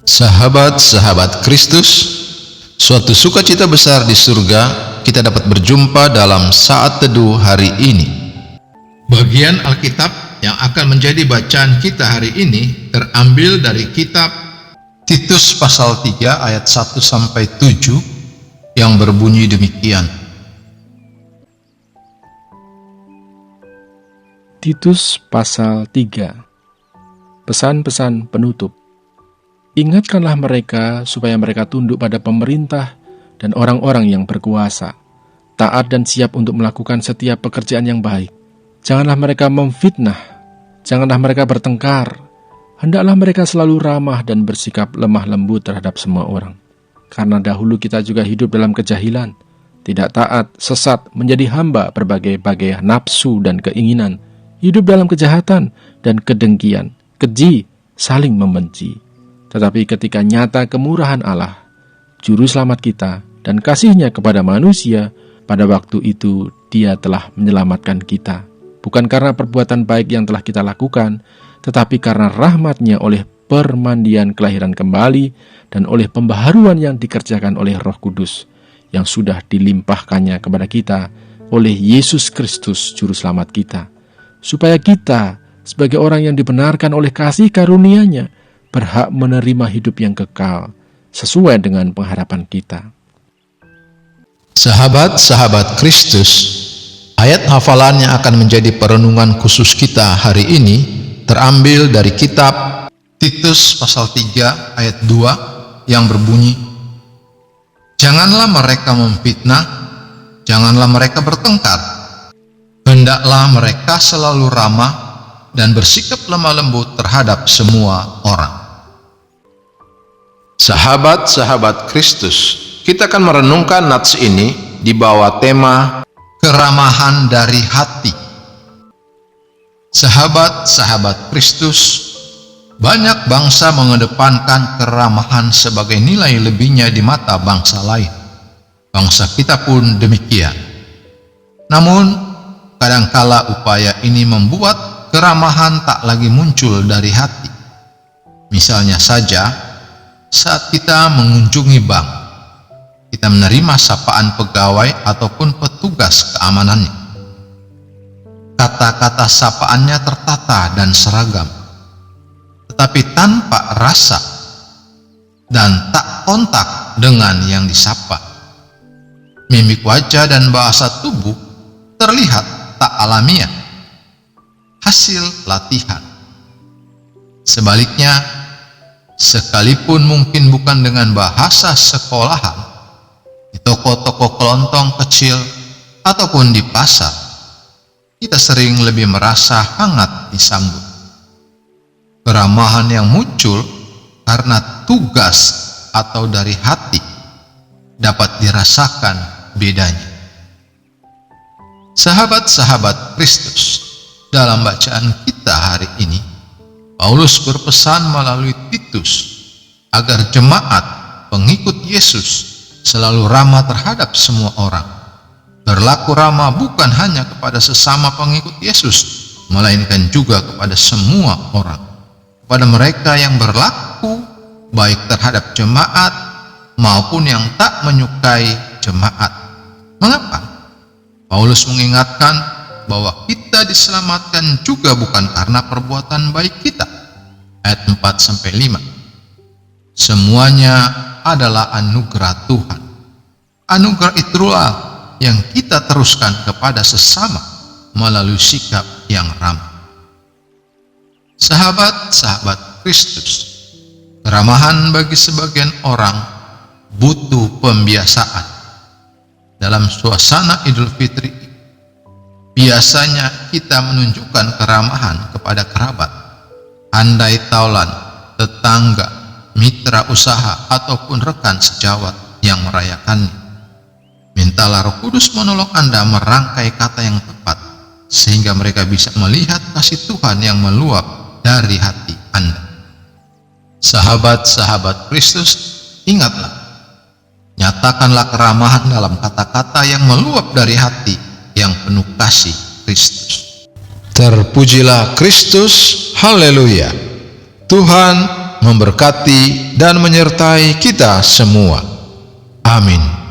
Sahabat-sahabat Kristus, suatu sukacita besar di surga kita dapat berjumpa dalam saat teduh hari ini. Bagian Alkitab yang akan menjadi bacaan kita hari ini terambil dari kitab Titus pasal 3 ayat 1-7 yang berbunyi demikian. Titus pasal 3. Pesan-pesan penutup. Ingatkanlah mereka supaya mereka tunduk pada pemerintah dan orang-orang yang berkuasa, taat dan siap untuk melakukan setiap pekerjaan yang baik. Janganlah mereka memfitnah, janganlah mereka bertengkar. Hendaklah mereka selalu ramah dan bersikap lemah lembut terhadap semua orang. Karena dahulu kita juga hidup dalam kejahilan, tidak taat, sesat, menjadi hamba berbagai-bagai nafsu dan keinginan, hidup dalam kejahatan dan kedengkian, keji, saling membenci. Tetapi ketika nyata kemurahan Allah, Juru Selamat kita, dan kasih-Nya kepada manusia, pada waktu itu Dia telah menyelamatkan kita. Bukan karena perbuatan baik yang telah kita lakukan, tetapi karena rahmat-Nya oleh permandian kelahiran kembali, dan oleh pembaharuan yang dikerjakan oleh Roh Kudus, yang sudah dilimpahkannya kepada kita oleh Yesus Kristus Juru Selamat kita. Supaya kita, sebagai orang yang dibenarkan oleh kasih karunia-Nya, berhak menerima hidup yang kekal, sesuai dengan pengharapan kita. Sahabat-sahabat Kristus, ayat hafalan yang akan menjadi perenungan khusus kita hari ini terambil dari kitab Titus pasal 3 ayat 2 yang berbunyi, "Janganlah mereka memfitnah, janganlah mereka bertengkar. Hendaklah mereka selalu ramah dan bersikap lemah lembut terhadap semua orang." Sahabat-sahabat Kristus, kita akan merenungkan nats ini di bawah tema keramahan dari hati. Sahabat-sahabat Kristus, banyak bangsa mengedepankan keramahan sebagai nilai lebihnya di mata bangsa lain. Bangsa kita pun demikian. Namun, kadangkala upaya ini membuat keramahan tak lagi muncul dari hati. Misalnya saja, saat kita mengunjungi bank, kita menerima sapaan pegawai ataupun petugas keamanannya. Kata-kata sapaannya tertata dan seragam, tetapi tanpa rasa dan tak kontak dengan yang disapa. Mimik wajah dan bahasa tubuh terlihat tak alamiah, hasil latihan. Sebaliknya, sekalipun mungkin bukan dengan bahasa sekolahan, di toko-toko kelontong kecil ataupun di pasar, kita sering lebih merasa hangat disambut. Keramahan yang muncul karena tugas atau dari hati dapat dirasakan bedanya. Sahabat-sahabat Kristus, dalam bacaan kita hari ini, Paulus berpesan melalui Titus agar jemaat pengikut Yesus selalu ramah terhadap semua orang. Berlaku ramah bukan hanya kepada sesama pengikut Yesus, melainkan juga kepada semua orang. Kepada mereka yang berlaku baik terhadap jemaat maupun yang tak menyukai jemaat. Mengapa? Paulus mengingatkan bahwa kita diselamatkan juga bukan karena perbuatan baik kita. Ayat 4-5. Semuanya adalah anugerah Tuhan. Anugerah itulah yang kita teruskan kepada sesama melalui sikap yang ramah. Sahabat-sahabat Kristus, keramahan bagi sebagian orang butuh pembiasaan. Dalam suasana Idul Fitri, biasanya kita menunjukkan keramahan kepada kerabat, andai taulan, tetangga, mitra usaha, ataupun rekan sejawat yang merayakannya. Mintalah Roh Kudus menolong Anda merangkai kata yang tepat, sehingga mereka bisa melihat kasih Tuhan yang meluap dari hati Anda. Sahabat-sahabat Kristus, ingatlah, nyatakanlah keramahan dalam kata-kata yang meluap dari hati yang penuh kasih Kristus. Terpujilah Kristus, haleluya. Tuhan memberkati dan menyertai kita semua. Amin.